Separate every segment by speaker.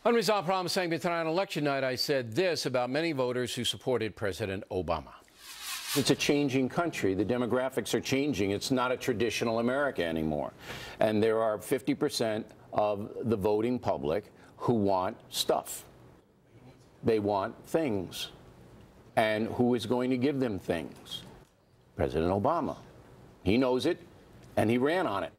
Speaker 1: Unresolved Problem segment tonight on election night, I said this about many voters who supported President Obama. It's a changing country. The demographics are changing. It's not a traditional America anymore. And there are 50% of the voting public who want stuff. They want things. And who is going to give them things? President Obama. He knows it, and he ran on it.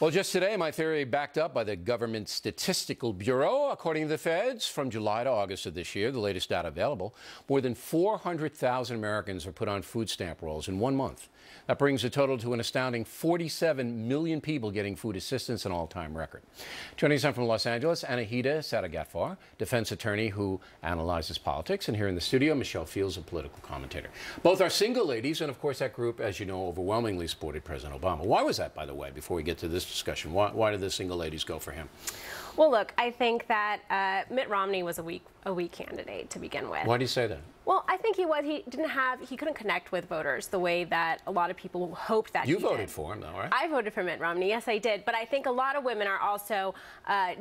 Speaker 1: Well, just today, my theory backed up by the Government Statistical Bureau. According to the feds, from July to August of this year, the latest data available, more than 400,000 Americans are put on food stamp rolls in 1 month. That brings the total to an astounding 47 million people getting food assistance, an all-time record. Joining us from Los Angeles, Anahita Sedaghatfar, defense attorney who analyzes politics, and here in the studio, Michelle Fields, a political commentator. Both are single ladies, and of course that group, as you know, overwhelmingly supported President Obama. Why was that, by the way, before we get to this discussion? Why did the single ladies go for him?
Speaker 2: Well, look, I think that Mitt Romney was a weak candidate to begin with.
Speaker 1: Why do you say that?
Speaker 2: Well, I think he couldn't connect with voters the way that a lot of people hoped that he did.
Speaker 1: You voted for him, though, right?
Speaker 2: I voted for Mitt Romney, yes, I did. But I think a lot of women are also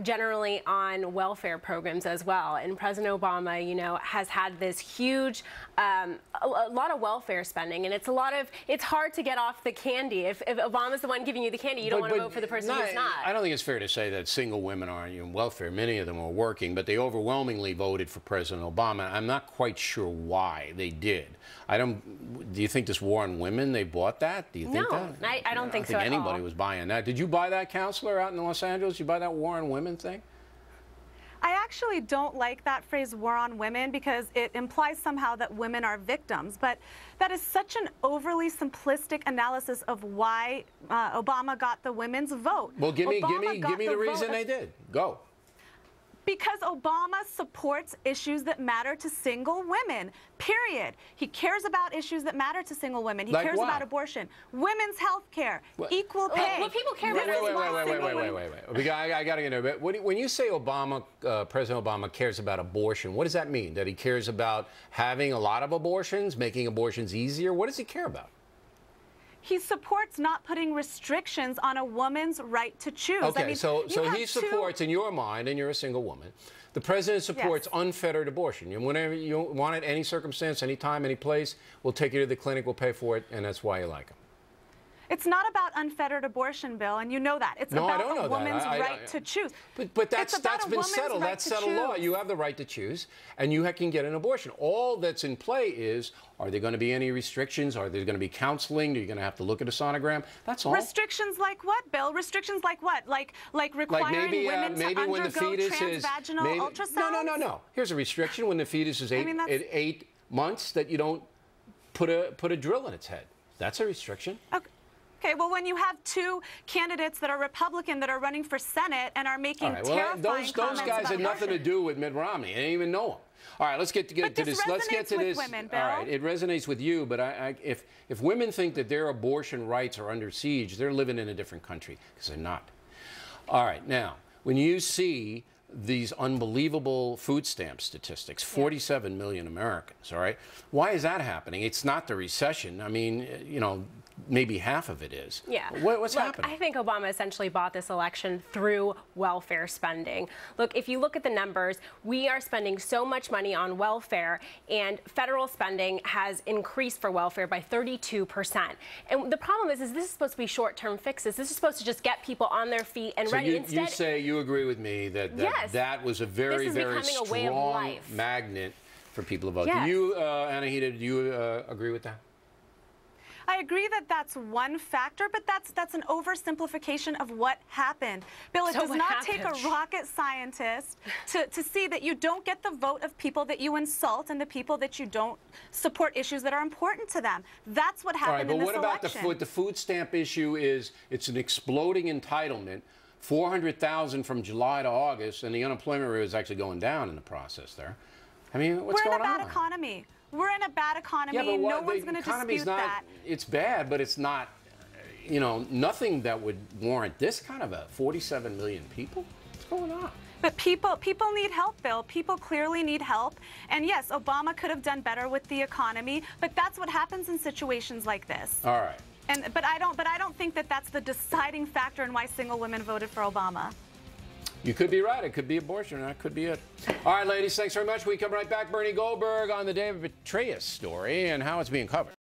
Speaker 2: generally on welfare programs as well. And President Obama, you know, has had this huge, a lot of welfare spending, and it's hard to get off the candy. If Obama's the one giving you the candy, you don't want to vote for the person who's not.
Speaker 1: I don't think it's fair to say that single women aren't in welfare. Many of them are working, but they overwhelmingly voted for President Obama. I'm not quite sure why they did. Do you think this war on women, they bought that? Do you think that?
Speaker 2: No, I don't think so
Speaker 1: at all. I don't think anybody was buying that. Did you buy that, counselor, out in Los Angeles? You buy that war on women thing?
Speaker 3: I actually don't like that phrase, war on women, because it implies somehow that women are victims. But that is such an overly simplistic analysis of why Obama got the women's vote.
Speaker 1: Well, give me the reason they did. Go.
Speaker 3: Because Obama supports issues that matter to single women, period. He cares about issues that matter to single women. He cares about abortion, women's health care, equal pay.
Speaker 2: What people care about is
Speaker 1: wait. I got to get into it. When you say President Obama cares about abortion, what does that mean? That he cares about having a lot of abortions, making abortions easier? What does he care about?
Speaker 3: He supports not putting restrictions on a woman's right to choose.
Speaker 1: Okay,
Speaker 3: I mean,
Speaker 1: so he supports, in your mind, and you're a single woman, the president supports unfettered abortion. Whenever you want it, any circumstance, any time, any place, we'll take you to the clinic, we'll pay for it, and that's why you like him.
Speaker 3: It's not about unfettered abortion, Bill, and you know that. It's about a woman's right to choose.
Speaker 1: But that's been settled. That's settled law. You have the right to choose, and you can get an abortion. All that's in play is, are there going to be any restrictions? Are there going to be counseling? Are you going to have to look at a sonogram? That's all.
Speaker 3: Restrictions like what, Bill? Restrictions like what? Like requiring women to undergo transvaginal ultrasounds?
Speaker 1: No. Here's a restriction: when the fetus is 8 months, that you don't put a drill in its head. That's a restriction.
Speaker 3: Okay, well, when you have two candidates that are Republican that are running for Senate and are making terrifying comments
Speaker 1: those guys had nothing to do with Mitt Romney. I didn't even know him. All right, let's get to this. Let's get to this.
Speaker 3: Women, Bill.
Speaker 1: All right, it resonates with you, but if women think that their abortion rights are under siege, they're living in a different country, because they're not. All right, now, when you see these unbelievable food stamp statistics, 47 million Americans, all right? Why is that happening? It's not the recession. I mean, you know, maybe half of it is.
Speaker 2: Yeah.
Speaker 1: What's happening?
Speaker 2: I think Obama essentially bought this election through welfare spending. Look, if you look at the numbers, we are spending so much money on welfare, and federal spending has increased for welfare by 32%. And the problem is this is supposed to be short-term fixes. This is supposed to just get people on their feet and ready.
Speaker 1: Instead, you say you agree with me that that was a very, very strong magnet for people to vote.
Speaker 2: Yes.
Speaker 1: Do you, Anahita, do you agree with that?
Speaker 3: I agree that that's one factor, but that's an oversimplification of what happened. Bill, it does not take a rocket scientist to see that you don't get the vote of people that you insult and the people that you don't support issues that are important to them. That's what happened in this election.
Speaker 1: All right, but what about the food stamp issue? It's an exploding entitlement. 400,000 from July to August, and the unemployment rate is actually going down in the process there. I mean, what's going on?
Speaker 3: We're in a bad economy. We're in a bad economy.
Speaker 1: Yeah, but
Speaker 3: no one's going to dispute that.
Speaker 1: It's bad, but it's not, you know, nothing that would warrant this kind of a 47 million people. What's going on?
Speaker 3: But people need help, Bill. People clearly need help. And yes, Obama could have done better with the economy, but that's what happens in situations like this.
Speaker 1: All right.
Speaker 3: But I don't think that that's the deciding factor in why single women voted for Obama.
Speaker 1: You could be right. It could be abortion. That could be it. All right, ladies, thanks very much. We come right back. Bernie Goldberg on the David Petraeus story and how it's being covered.